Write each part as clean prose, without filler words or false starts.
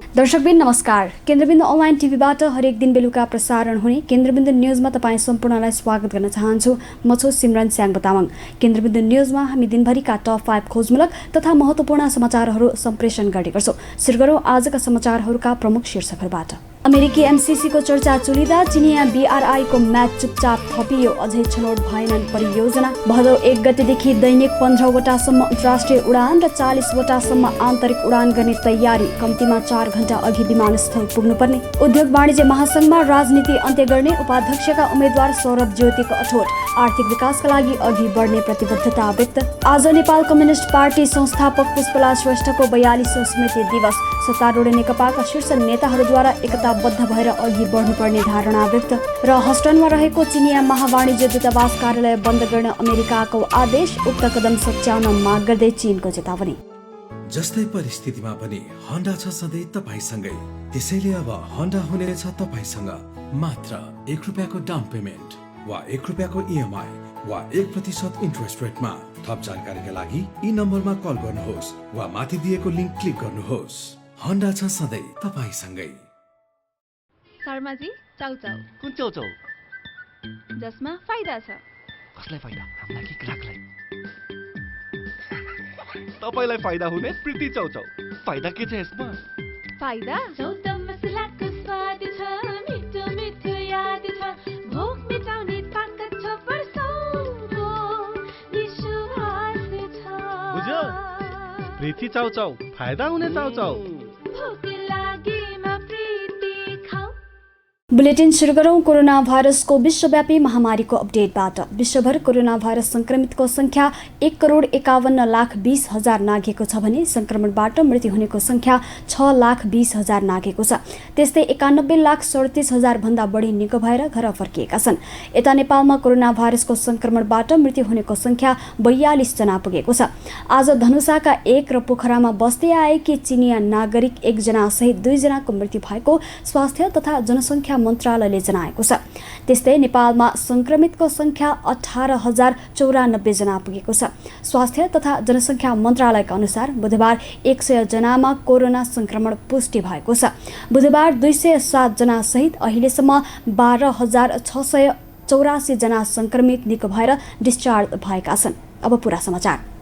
दर्शकबिन नमस्कार। केन्द्रबिन्दु अनलाइन टिभीबाट हरेक दिन बेलुका प्रसारण हुने केन्द्रबिन्दु न्युजमा तपाईँ सम्पूर्णलाई स्वागत गर्न चाहन्छु। म छु सिमरन स्याङ्बो तामाङ। केन्द्रबिन्दु न्युजमा हामी दिनभरिका टप 5 खोजमूलक तथा महत्त्वपूर्ण समाचारहरू सम्प्रेषण गर्ने गर्छौँ। सुरु गरौँ आजका समाचारहरूका प्रमुख शीर्षकहरूबाट। अमेरिकी एमसिसीको चर्चा चुलिँदा चिनिया बीआरआईको म्याच चुपचाप थपियो। अझै छनौट भएनन् परियोजना। भदौ 1 गतेदेखि दैनिक 15 वटासम्म अन्तर्राष्ट्रिय उडान र 40 वटासम्म आन्तरिक उडान गर्ने तयारी। कम्तीमा 4 घण्टा अघि विमानस्थल पुग्नुपर्ने। उद्योग वाणिज्य महासंघमा राजनीति अन्त्य गर्ने उपाध्यक्षका उम्मेद्वार सौरभ ज्योतिको अठोट। आर्थिक विकासका लागि अघि बढ्ने प्रतिबद्धता व्यक्त। आज नेपाल कम्युनिस्ट पार्टी संस्थापक पुष्पलाल श्रेष्ठको 42औं स्मृति दिवस। सत्तारूढ नेकपाका शीर्ष नेताहरूद्वारा एकताबद्ध भएर अघि बढ्नुपर्ने धारणा व्यक्त। र हस्टनमा रहेको चिनिया महावाणिज्य दूतावास कार्यालय बन्द गर्न अमेरिकाको आदेश। उक्त कदम सच्याउन माग गर्दै चीनको चेतावनी। जस्तै परिस्थितिमा पनि होन्डा छ सधैँ तपाईसँगै। त्यसैले अब होन्डा हुनेछ तपाईसँग मात्र 1 रुपियाँको डाउन पेमेन्ट वा 1 रुपियाँको इएमआई वा 1% इन्ट्रेस्ट रेटमा। थप जानकारीका लागि यी नम्बरमा कल गर्नुहोस् वा माथि दिएको लिङ्क क्लिक गर्नुहोस्। होन्डा छ सधैँ तपाईसँगै। शर्माजी, चाउचाउ। कुन चाउचाउ? जसमा फाइदा छ। कसलाई फाइदा? हामीलाई कि ग्राहकलाई? तपाईलाई फाइदा हुने प्रीति चाउचाउ। फाइदा के छ यसमा? फाइदा चौता मसलाको स्वाद छ, मिठो मिठो याद छ, भोक मेटाउने ताकत छ, पर्साउँदो विश्वास छ। बुझ्यो? प्रीति चाउचाउ, फाइदा हुने चाउचाउ। भोक लागेमा प्रीति खाऊ। बुलेटिन सुरु गरौँ कोरोना भाइरसको विश्वव्यापी महामारीको अपडेटबाट। विश्वभर कोरोना भाइरस संक्रमितको संख्या 1,51,20,000 नाघेको छ भने संक्रमणबाट मृत्यु हुनेको संख्या 6,20,000 नाघेको छ। त्यस्तै 91,37,000 भन्दा बढी निको भएर घर फर्किएका छन्। यता नेपालमा कोरोना भाइरसको संक्रमणबाट मृत्यु हुनेको संख्या 42 जना पुगेको छ। आज धनुषाका 1 र पोखरामा बस्दै आएकी चिनिया नागरिक 1 जना सहित 2 जनाको मृत्यु भएको स्वास्थ्य तथा जनसङ्ख्या मन्त्रालयले जनाएको छ। त्यस्तै नेपालमा संक्रमितको संख्या 18,094 जना पुगेको छ। स्वास्थ्य तथा जनसङ्ख्या मन्त्रालयका अनुसार बुधबार 100 जनामा कोरोना संक्रमण पुष्टि भएको छ। बुधबार 207 जना सहित अहिलेसम्म 12,684 जना संक्रमित निको भएर डिस्चार्ज भएका छन्। अब पुरा समाचार।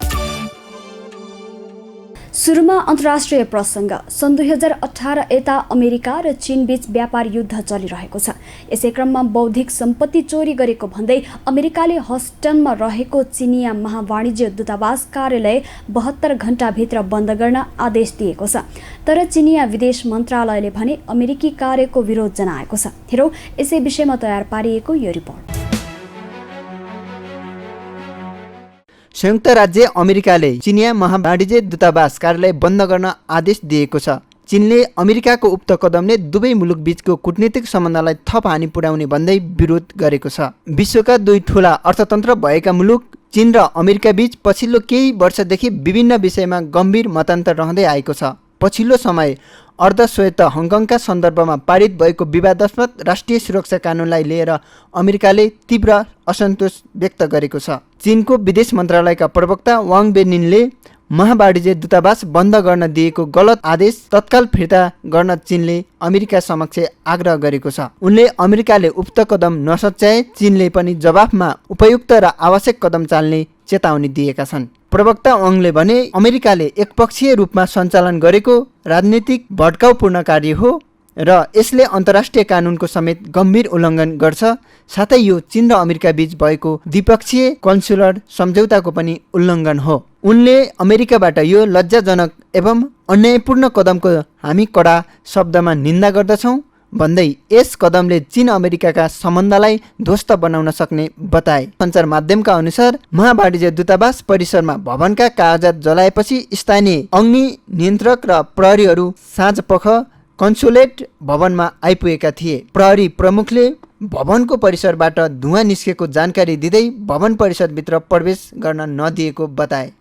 सुरुमा अन्तर्राष्ट्रिय प्रसङ्ग। सन् 2018 यता अमेरिका र चीनबीच व्यापार युद्ध चलिरहेको छ। यसै क्रममा बौद्धिक सम्पत्ति चोरी गरेको भन्दै अमेरिकाले हस्टनमा रहेको चिनिया महावाणिज्य दूतावास कार्यालय 72 घण्टाभित्र बन्द गर्न आदेश दिएको छ। तर चिनिया विदेश मन्त्रालयले भने अमेरिकी कार्यको विरोध जनाएको छ। हेरौँ यसै विषयमा तयार पारिएको यो रिपोर्ट। संयुक्त राज्य अमेरिकाले चिनिया महावाणिज्य दूतावास कार्यालय बन्द गर्न आदेश दिएको छ। चीनले अमेरिकाको उक्त कदमले दुवै मुलुक बीचको कूटनीतिक सम्बन्धलाई थप हानि पुर्याउने भन्दै विरोध गरेको छ। विश्वका 2 ठूला अर्थतन्त्र भएका मुलुक चीन र अमेरिका बीच पछिल्लो केही वर्षदेखि विभिन्न विषयमा गम्भीर मतान्तर रहँदै आएको छ। पछिल्लो समय अर्धस्वायत्त हङकङका सन्दर्भमा पारित भएको विवादास्पद राष्ट्रिय सुरक्षा कानुनलाई लिएर अमेरिकाले तीव्र असन्तोष व्यक्त गरेको छ। चीनको विदेश मन्त्रालयका प्रवक्ता वाङ बेनिनले महावाणिज्य दूतावास बन्द गर्न दिएको गलत आदेश तत्काल फिर्ता गर्न चीनले अमेरिका समक्ष आग्रह गरेको छ। उनले अमेरिकाले उक्त कदम नसच्याए चीनले पनि जवाफमा उपयुक्त र आवश्यक कदम चाल्ने चेतावनी दिएका छन्। प्रवक्ता वाङले भने अमेरिकाले एकपक्षीय रूपमा सञ्चालन गरेको राजनीतिक भड्काउपूर्ण कार्य हो र यसले अन्तर्राष्ट्रिय कानुनको समेत गम्भीर उल्लङ्घन गर्छ। साथै यो चीन र अमेरिका बीच भएको द्विपक्षीय कन्सुलर सम्झौताको पनि उल्लङ्घन हो। उनले अमेरिकाबाट यो लज्जाजनक एवं अन्यायपूर्ण कदमको हामी कडा शब्दमा निन्दा गर्दछौँ भन्दै यस कदमले चीन अमेरिकाका सम्बन्धलाई ध्वस्त बनाउन सक्ने बताए। सञ्चार माध्यमका अनुसार महावाणिज्य दूतावास परिसरमा भवनका कागजात जलाएपछि स्थानीय अग्नि नियन्त्रक र प्रहरीहरू साँझपख कन्सुलेट भवनमा आइपुगेका थिए। प्रहरी प्रमुखले भवनको परिसरबाट धुवाँ निस्केको जानकारी दिँदै भवन परिसरभित्र प्रवेश गर्न नदिएको बताए।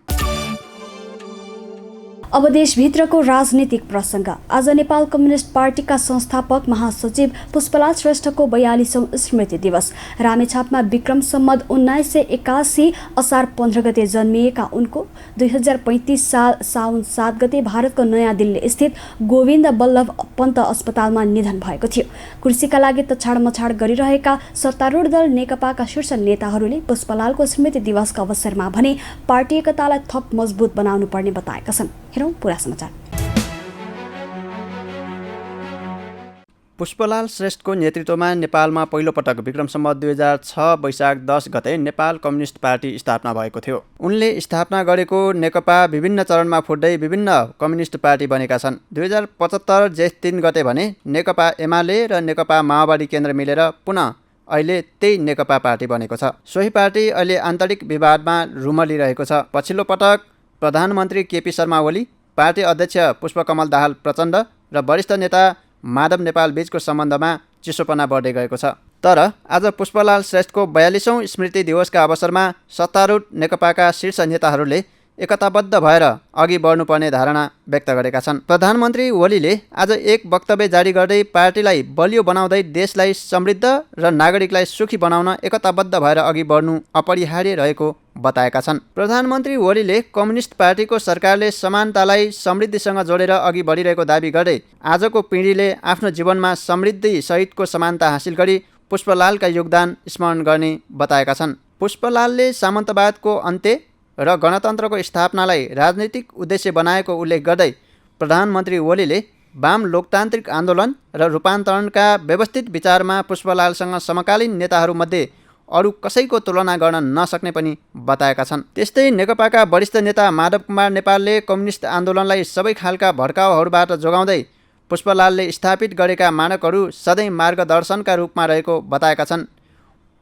अब देशभित्रको राजनीतिक प्रसङ्ग। आज नेपाल कम्युनिस्ट पार्टीका संस्थापक महासचिव पुष्पलाल श्रेष्ठको 42औं स्मृति दिवस। रामेछापमा विक्रम सम्वत 1981 असार 15 गते जन्मिएका उनको 2035 साल साउन 7 गते भारतको नयाँ दिल्ली स्थित गोविन्द बल्लभ पन्त अस्पतालमा निधन भएको थियो। कुर्सीका लागि तछाड मछाड गरिरहेका सत्तारूढ दल नेकपाका शीर्ष नेताहरूले पुष्पलालको स्मृति दिवसका अवसरमा भने पार्टी एकतालाई थप मजबुत बनाउनु पर्ने बताएका छन्। हेरौँ पुरा समाचार। पुष्पलाल श्रेष्ठको नेतृत्वमा नेपालमा पहिलोपटक विक्रम सम्वत 2006 वैशाख 10 गते नेपाल कम्युनिस्ट पार्टी स्थापना भएको थियो। उनले स्थापना गरेको नेकपा विभिन्न चरणमा फुट्दै विभिन्न कम्युनिस्ट पार्टी बनेका छन्। 2075 जेठ 3 गते भने नेकपा एमाले र नेकपा माओवादी केन्द्र मिलेर पुनः अहिले त्यही नेकपा पार्टी बनेको छ। सोही पार्टी अहिले आन्तरिक विवादमा रुमलिरहेको छ। पछिल्लो पटक प्रधानमन्त्री केपी शर्मा ओली, पार्टी अध्यक्ष पुष्पकमल दाहाल प्रचण्ड र वरिष्ठ नेता माधव नेपाल बीचको सम्बन्धमा चिसोपना बढ्दै गएको छ। तर आज पुष्पलाल श्रेष्ठको 42औं स्मृति दिवसका अवसरमा सत्तारूढ नेकपाका शीर्ष नेताहरूले एकताबद्ध भएर अघि बढ्नुपर्ने धारणा व्यक्त गरेका छन्। प्रधानमन्त्री ओलीले आज एक वक्तव्य जारी गर्दै पार्टीलाई बलियो बनाउँदै देशलाई समृद्ध र नागरिकलाई सुखी बनाउन एकताबद्ध भएर अघि बढ्नु अपरिहार्य रहेको बताएका छन्। प्रधानमन्त्री ओलीले कम्युनिस्ट पार्टीको सरकारले समानतालाई समृद्धिसँग जोडेर अघि बढिरहेको दावी गर्दै आजको पिँढीले आफ्नो जीवनमा समृद्धि सहितको समानता हासिल गरी पुष्पलालका योगदान स्मरण गर्ने बताएका छन्। पुष्पलालले सामन्तवादको अन्त्य र गणतन्त्रको स्थापनालाई राजनीतिक उद्देश्य बनाएको उल्लेख गर्दै प्रधानमन्त्री ओलीले वाम लोकतान्त्रिक आन्दोलन र रूपान्तरणका व्यवस्थित विचारमा पुष्पलालसँग समकालीन नेताहरूमध्ये अरू कसैको तुलना गर्न नसक्ने पनि बताएका छन्। त्यस्तै नेकपाका वरिष्ठ नेता माधव कुमार नेपालले कम्युनिस्ट आन्दोलनलाई सबै खालका भड्काउहरूबाट जोगाउँदै पुष्पलालले स्थापित गरेका मानकहरू सधैँ मार्गदर्शनका रूपमा रहेको बताएका छन्।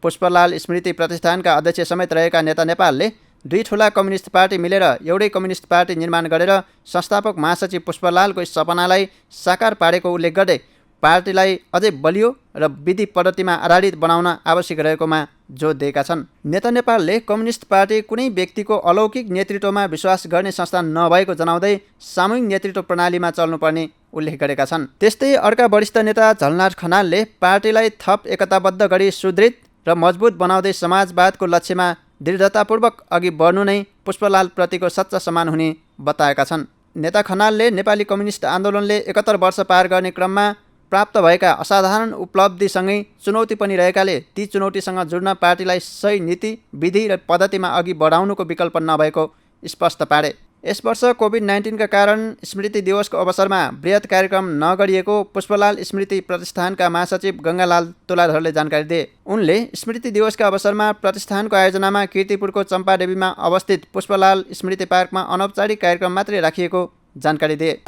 पुष्पलाल स्मृति प्रतिष्ठानका अध्यक्ष समेत रहेका नेता नेपालले दुई ठुला कम्युनिस्ट पार्टी मिलेर एउटै कम्युनिस्ट पार्टी निर्माण गरेर संस्थापक महासचिव पुष्पलालको सपनालाई साकार पारेको उल्लेख गर्दै पार्टीलाई अझै बलियो र विधि पद्धतिमा आधारित बनाउन आवश्यक रहेकोमा जोड दिएका छन्। नेता नेपालले कम्युनिस्ट पार्टी कुनै व्यक्तिको अलौकिक नेतृत्वमा विश्वास गर्ने संस्था नभएको जनाउँदै सामूहिक नेतृत्व प्रणालीमा चल्नुपर्ने उल्लेख गरेका छन्। त्यस्तै अर्का वरिष्ठ नेता झलनाथ खनालले पार्टीलाई थप एकताबद्ध गरी सुदृढ र मजबुत बनाउँदै समाजवादको लक्ष्यमा दृढतापूर्वक अघि बढ्नु नै पुष्पलालप्रतिको सच्चा सम्मान हुने बताएका छन्। नेता खनालले नेपाली कम्युनिस्ट आन्दोलनले 71 वर्ष पार गर्ने क्रममा प्राप्त भएका असाधारण उपलब्धिसँगै चुनौती पनि रहेकाले ती चुनौतीसँग जुड्न पार्टीलाई सही नीति, विधि र पद्धतिमा अघि बढाउनुको विकल्प नभएको स्पष्ट पारे। यस वर्ष कोभिड-19 का कारण स्मृति दिवसको अवसरमा बृहत कार्यक्रम नगरिएको पुष्पलाल स्मृति प्रतिष्ठानका महासचिव गङ्गालाल तुलाधरले जानकारी दिए। उनले स्मृति दिवसका अवसरमा प्रतिष्ठानको आयोजनामा कीर्तिपुरको चम्पादेवीमा अवस्थित पुष्पलाल स्मृति पार्कमा अनौपचारिक कार्यक्रम मात्रै राखिएको जानकारी दिए।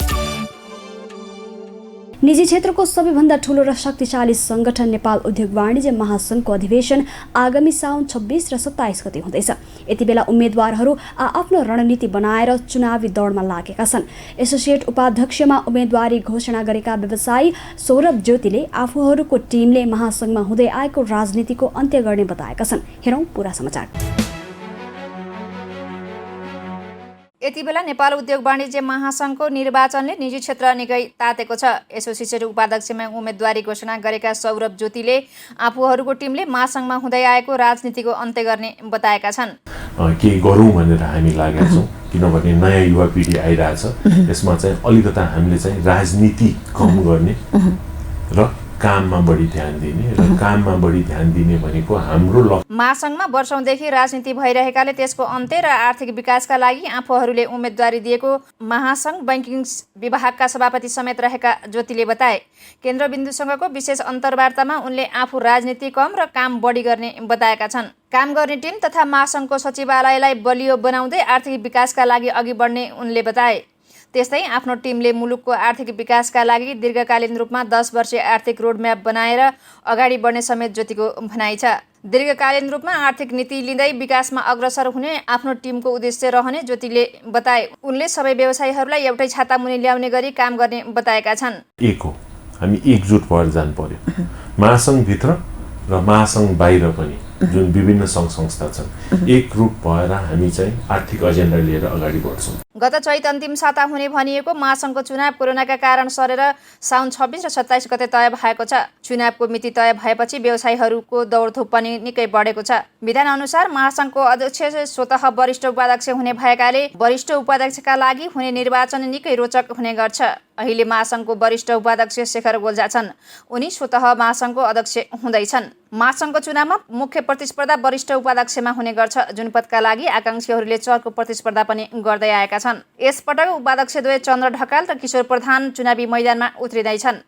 निजी क्षेत्रको सबैभन्दा ठूलो र शक्तिशाली संगठन नेपाल उद्योग वाणिज्य महासङ्घको अधिवेशन आगामी साउन 26 र 27 गते हुँदैछ। यति बेला उम्मेद्वारहरू आफ्नो रणनीति बनाएर चुनावी दौडमा लागेका छन्। एसोसिएट उपाध्यक्षमा उम्मेदवारी घोषणा गरेका व्यवसायी सौरभ ज्योतिले आफूहरूको टिमले महासङ्घमा हुँदै आएको राजनीतिको अन्त्य गर्ने बताएका छन्। हेरौँ पुरा समाचार। यति बेला नेपाल उद्योग वाणिज्य महासङ्घको निर्वाचनले निजी क्षेत्र निकै तातेको छ। एसोसिएट उपाध्यक्षमा उम्मेदवारी घोषणा गरेका सौरभ ज्योतिले आफूहरूको टिमले महासङ्घमा हुँदै आएको राजनीतिको अन्त्य गर्ने बताएका छन्। के गरौँ भनेर हामी लागेका छौँ, किनभने नयाँ युवा पिँढी आइरहेछ। यसमा चाहिँ अलिकता हामीले चाहिँ राजनीति कम गर्ने र काममा बढी ध्यान दिने र काममा बढी ध्यान दिने भनेको हाम्रो महासङ्घमा वर्षौंदेखि राजनीति भइरहेकाले त्यसको अन्त्य र आर्थिक विकासका लागि आफूहरूले उम्मेदवारी दिएको महासङ्घ बैंकिङ विभागका सभापति समेत रहेका ज्योतिले बताए। केन्द्रबिन्दुसँगको विशेष अन्तर्वार्तामा उनले आफू राजनीति कम र काम बढी गर्ने बताएका छन्। काम गर्ने टिम तथा महासङ्घको सचिवालयलाई बलियो बनाउँदै आर्थिक विकासका लागि अघि बढ्ने उनले बताए। त्यस्तै आफ्नो टिमले मुलुकको आर्थिक विकासका लागि दीर्घकालीन रूपमा 10 वर्षीय आर्थिक रोडम्याप बनाएर अगाडि बढ्ने समेत ज्योतिको भनाइ छ। दीर्घकालीन रूपमा आर्थिक नीति लिँदै विकासमा अग्रसर हुने आफ्नो टिमको उद्देश्य रहने ज्योतिले बताए। उनले सबै व्यवसायीहरूलाई एउटै छाता मुनि ल्याउने गरी काम गर्ने बताएका छन्। एक हो, हामी एकजुट भएर जानु पर्यो। महासङ्घ भित्र र महासङ्घ बाहिर पनि जुन विभिन्न सङ्घ संस्था छन् एकरूप भएर हामी चाहिँ आर्थिक एजेन्डा लिएर अगाडि बढ्छौँ। गत चैत अन्तिम साता हुने भनिएको महासङ्घको चुनाव कोरोनाका कारण सरेर साउन 26 र 27 गते तय भएको छ। चुनावको मिति तय भएपछि व्यवसायीहरूको दौडधुप पनि निकै बढेको छ। विधान अनुसार महासङ्घको अध्यक्ष स्वतः वरिष्ठ उपाध्यक्ष हुने भएकाले वरिष्ठ उपाध्यक्षका लागि हुने निर्वाचन निकै रोचक हुने गर्छ। अहिले महासङ्घको वरिष्ठ उपाध्यक्ष शेखर गोल्जा छन्। उनी स्वतः महासङ्घको अध्यक्ष हुँदैछन्। महासङ्घको चुनावमा मुख्य प्रतिस्पर्धा वरिष्ठ उपाध्यक्षमा हुने गर्छ, जुन पदका लागि आकाङ्क्षीहरूले चर्को प्रतिस्पर्धा पनि गर्दै आएका छन्। यसपटक उपाध्यक्षद्वय चन्द्र ढकाल र किशोर प्रधान चुनावी मैदानमा उत्रिँदैछन्।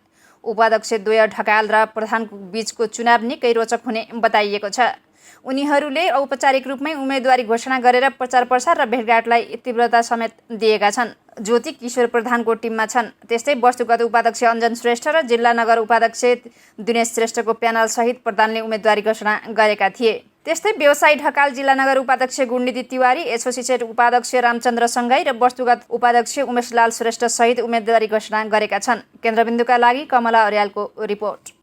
उपाध्यक्षद्वय ढकाल र प्रधानको बीचको चुनाव निकै रोचक हुने बताइएको छ। उनीहरूले औपचारिक रूपमै उम्मेदवारी घोषणा गरेर प्रचार प्रसार र भेटघाटलाई तीव्रता समेत दिएका छन्। ज्योति किशोर प्रधानको टिममा छन्। त्यस्तै वस्तुगत उपाध्यक्ष अञ्जन श्रेष्ठ र जिल्ला नगर उपाध्यक्ष दिनेश श्रेष्ठको प्यानल सहित प्रधानले उम्मेदवारी घोषणा गरेका थिए। त्यस्तै व्यवसायी ढकाल, जिल्ला नगर उपाध्यक्ष गुणनिधि तिवारी, एसोसिएट उपाध्यक्ष रामचन्द्र सङ्गाई र वस्तुगत उपाध्यक्ष उमेशलाल श्रेष्ठ सहित उम्मेदवारी घोषणा गरेका छन्। केन्द्रबिन्दुका लागि कमला अर्यालको रिपोर्ट।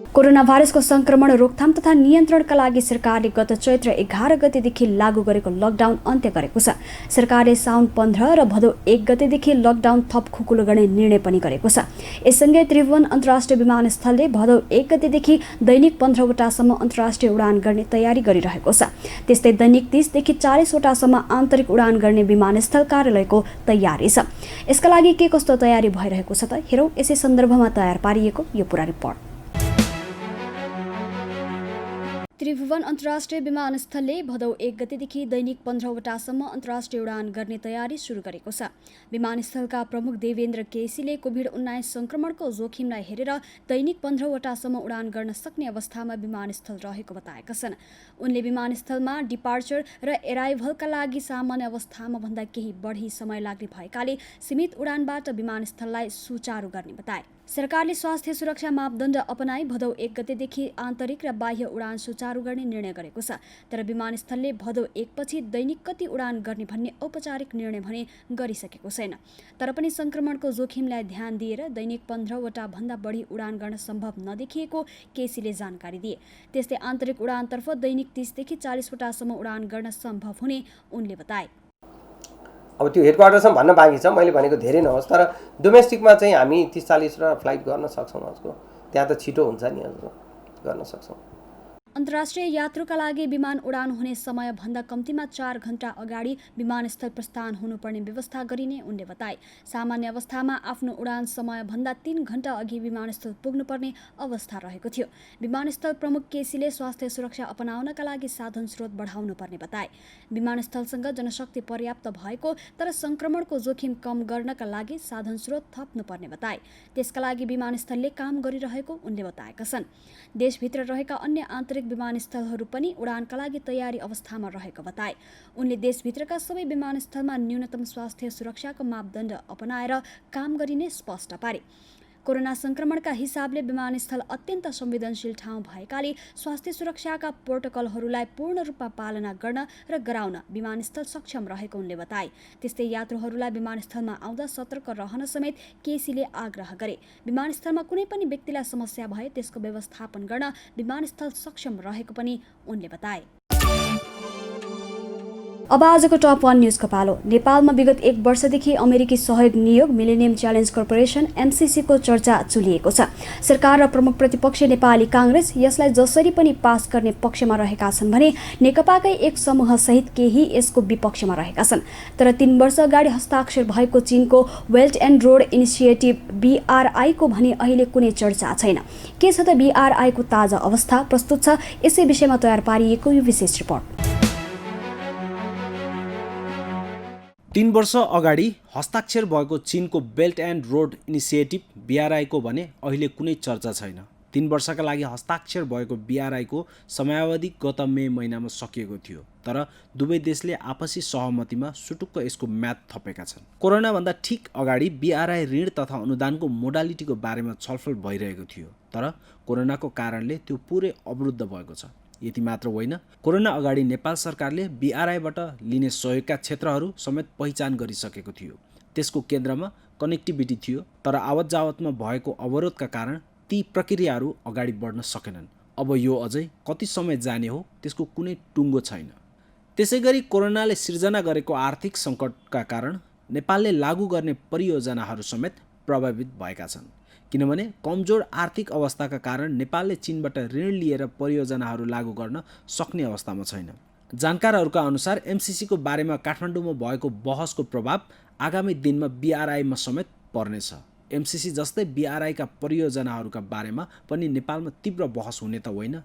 कोरोना भाइरसको संक्रमण रोकथाम तथा नियन्त्रणका लागि सरकारले गत चैत्र 11 गतेदेखि लागू गरेको लकडाउन अन्त्य गरेको छ। सरकारले साउन 15 र भदौ 1 गतेदेखि लकडाउन थप खुकुलो गर्ने निर्णय पनि गरेको छ। यससँगै त्रिभुवन अन्तर्राष्ट्रिय विमानस्थलले भदौ 1 गतेदेखि दैनिक 15 वटासम्म अन्तर्राष्ट्रिय उडान गर्ने तयारी गरिरहेको छ। त्यस्तै दैनिक 30 देखि 40 वटासम्म आन्तरिक उडान गर्ने विमानस्थल कार्यालयको तयारी छ। यसका लागि के कस्तो तयारी भइरहेको छ त हेरौँ यसै सन्दर्भमा तयार पारिएको यो पुरा रिपोर्ट। त्रिभुवन अन्तर्राष्ट्रिय विमानस्थलले भदौ 1 गतेदेखि दैनिक 15 वटासम्म अन्तर्राष्ट्रिय उडान गर्ने तयारी सुरु गरेको छ। विमानस्थलका प्रमुख देवेन्द्र केसीले कोभिड-19 संक्रमणको जोखिमलाई हेरेर दैनिक 15 वटासम्म उडान गर्न सक्ने अवस्थामा विमानस्थल रहेको बताएका छन्। उनले विमानस्थलमा डिपार्चर र एराइभलका लागि सामान्य अवस्थामा भन्दा केही बढी समय लाग्ने भएकाले सीमित उडानबाट विमानस्थललाई सुचारू गर्ने बताए। सरकारले स्वास्थ्य सुरक्षा मापदण्ड अपनाई भदौ 1 गतेदेखि आन्तरिक र बाह्य उडान सुचारू गर्ने निर्णय गरेको छ। तर विमानस्थलले भदौ 1 पछि दैनिक कति उडान गर्ने भन्ने औपचारिक निर्णय भने गरिसकेको छैन। तर पनि संक्रमणको जोखिमलाई ध्यान दिएर दैनिक 15 वटा भन्दा बढी उडान गर्न सम्भव नदेखिएको केसीले जानकारी दिए। त्यस्तै आन्तरिक उडानतर्फ दैनिक 30 देखि 40 वटासम्म उडान गर्न सम्भव हुने उनले बताए। अब त्यो हेडक्वार्टरसम्म भन्न बाँकी छ, मैले भनेको धेरै नहोस्, तर डोमेस्टिकमा चाहिँ हामी 30-40 फ्लाइट गर्न सक्छौँ। हजुर त्यहाँ त छिटो हुन्छ नि, हजुर गर्न सक्छौँ। अन्तर्राष्ट्रिय यात्रुका लागि विमान उडान हुने समय भन्दा कम्तीमा 4 घण्टा अगाडि विमानस्थल प्रस्थान हुनुपर्ने व्यवस्था गरिने उनले बताए। सामान्य अवस्थामा आफ्नो उडान समय भन्दा 3 घण्टा अघि विमानस्थल पुग्नुपर्ने अवस्था रहेको थियो। विमानस्थल प्रमुख केसीले स्वास्थ्य सुरक्षा अपनाउनका लागि साधन स्रोत बढाउनु पर्ने बताए। विमानस्थलसँग जनशक्ति पर्याप्त भएको तर संक्रमणको जोखिम कम गर्नका लागि साधन स्रोत थप्नुपर्ने बताए। त्यसका लागि विमानस्थलले काम गरिरहेको उनले बताएका छन्। देशभित्र रहेका अन्य आन्तरिक विमानस्थलहरू पनि उडानका लागि तयारी अवस्थामा रहेको बताए। उनले देशभित्रका सबै विमानस्थलमा न्यूनतम स्वास्थ्य सुरक्षाको मापदण्ड अपनाएर काम गरिने स्पष्ट पारे। कोरोना संक्रमणका हिसाबले विमानस्थल अत्यन्त संवेदनशील ठाउँ भएकाले स्वास्थ्य सुरक्षाका प्रोटोकलहरूलाई पूर्ण रूपमा पालना गर्न र गराउन विमानस्थल सक्षम रहेको उनले बताए। त्यस्तै यात्रुहरूलाई विमानस्थलमा आउँदा सतर्क रहन समेत केसीले आग्रह गरे। विमानस्थलमा कुनै पनि व्यक्तिलाई समस्या भए त्यसको व्यवस्थापन गर्न विमानस्थल सक्षम रहेको पनि उनले बताए। अब आजको टप 1 न्यूजको पालो। नेपालमा विगत 1 वर्षदेखि अमेरिकी सहयोग नियोग मिलेनियम च्यालेन्ज कर्पोरेसन MCC को चर्चा चुलिएको छ। सरकार र प्रमुख प्रतिपक्ष नेपाली काङ्ग्रेस यसलाई जसरी पनि पास गर्ने पक्षमा रहेका छन् भने नेकपाकै एक समूह सहित केही यसको विपक्षमा रहेका छन्। तर 3 वर्ष अगाडि हस्ताक्षर भएको चीनको belt and road initiative BRI को भने अहिले कुनै चर्चा छैन। के छ त BRI को ताजा अवस्था प्रस्तुत छ, यसै विषयमा तयार पारिएको यो विशेष रिपोर्ट। 3 वर्ष अगाडि हस्ताक्षर भएको चीनको belt and road initiative BRI को भने अहिले कुनै चर्चा छैन। 3 वर्षका लागि हस्ताक्षर भएको BRI को समयावधि गत मे महिनामा सकिएको थियो। तर दुवै देशले आपसी सहमतिमा सुटुक्क यसको म्याद थपेका छन्। कोरोनाभन्दा ठिक अगाडि BRI ऋण तथा अनुदानको मोडालिटीको बारेमा छलफल भइरहेको थियो। तर कोरोनाको कारणले त्यो पुरै अवरुद्ध भएको छ। यति मात्र होइन, कोरोना अगाडि नेपाल सरकारले BRI बाट लिने सहयोगका क्षेत्रहरू समेत पहिचान गरिसकेको थियो। त्यसको केन्द्रमा कनेक्टिभिटी थियो, तर आवत जावतमा भएको अवरोधका कारण ती प्रक्रियाहरू अगाडि बढ्न सकेनन्। अब यो अझै कति समय जाने हो त्यसको कुनै टुङ्गो छैन। त्यसै गरी कोरोनाले सिर्जना गरेको आर्थिक सङ्कटका कारण नेपालले लागू गर्ने परियोजनाहरू समेत प्रभावित भएका छन्, किनभने कमजोर आर्थिक अवस्थाका कारण नेपालले चीनबाट ऋण लिएर परियोजनाहरू लागू गर्न सक्ने अवस्थामा छैन। जानकारहरूका अनुसार एमसिसीको बारेमा काठमाडौँमा भएको बहसको प्रभाव आगामी दिनमा बीआरआईमा समेत पर्नेछ। एमसिसी जस्तै बीआरआईका परियोजनाहरूका बारेमा पनि नेपालमा तीव्र बहस हुने त होइन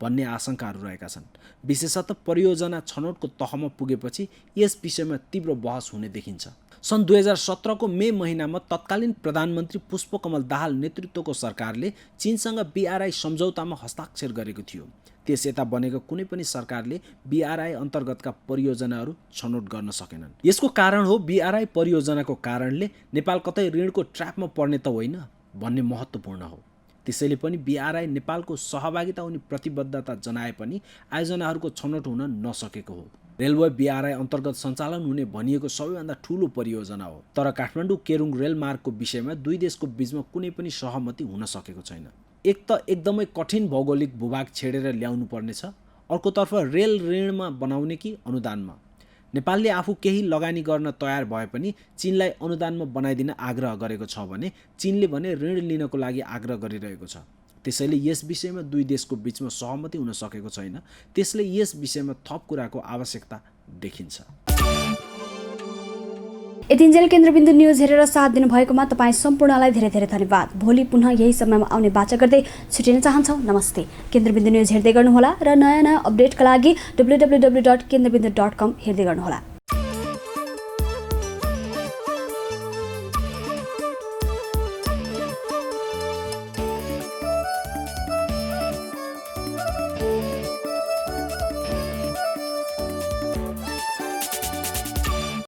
भन्ने आशंकाहरू रहेका छन्। विशेषतः परियोजना छनौटको तहमा पुगेपछि यस विषयमा तीव्र बहस हुने देखिन्छ। सन् 2017को मे महिनामा तत्कालीन प्रधानमन्त्री पुष्पकमल दाहाल नेतृत्वको सरकारले चीनसँग बीआरआई सम्झौतामा हस्ताक्षर गरेको थियो। त्यस यता बनेको कुनै पनि सरकारले बीआरआई अन्तर्गतका परियोजनाहरू छनौट गर्न सकेनन्। यसको कारण हो बीआरआई परियोजनाको कारणले नेपाल कतै ऋणको ट्र्यापमा पर्ने त होइन भन्ने महत्त्वपूर्ण हो। त्यसैले पनि बीआरआई नेपालको सहभागिता हुने प्रतिबद्धता जनाए पनि आयोजनाहरूको छनौट हुन नसकेको हो। रेलवे बीआरआई अन्तर्गत सञ्चालन हुने भनिएको सबैभन्दा ठूलो परियोजना हो, तर काठमाडौँ केरुङ रेलमार्गको विषयमा दुई देशको बीचमा कुनै पनि सहमति हुन सकेको छैन। एक त एकदमै कठिन भौगोलिक भूभाग छेडेर ल्याउनु पर्नेछ, अर्कोतर्फ रेल ऋणमा बनाउने कि अनुदानमा। नेपालले आफू केही लगानी गर्न तयार भए पनि चीनलाई अनुदानमा बनाइदिन आग्रह गरेको छ भने चीनले भने ऋण लिनको लागि आग्रह गरिरहेको छ। त्यसैले यस विषयमा दुई देशको बीचमा सहमति हुन सकेको छैन। त्यसले यस विषयमा थप कुराको आवश्यकता देखिन्छ। यतिन्जेल केन्द्रबिन्दु न्युज हेरेर साथ दिनुभएकोमा तपाईँ सम्पूर्णलाई धेरै धेरै धन्यवाद। भोलि पुनः यही समयमा आउने बाचा गर्दै छुटिन चाहन्छौँ। नमस्ते। केन्द्रबिन्दु न्युज हेर्दै गर्नुहोला र नयाँ अपडेटका लागि www.kendrabindu.com हेर्दै गर्नुहोला।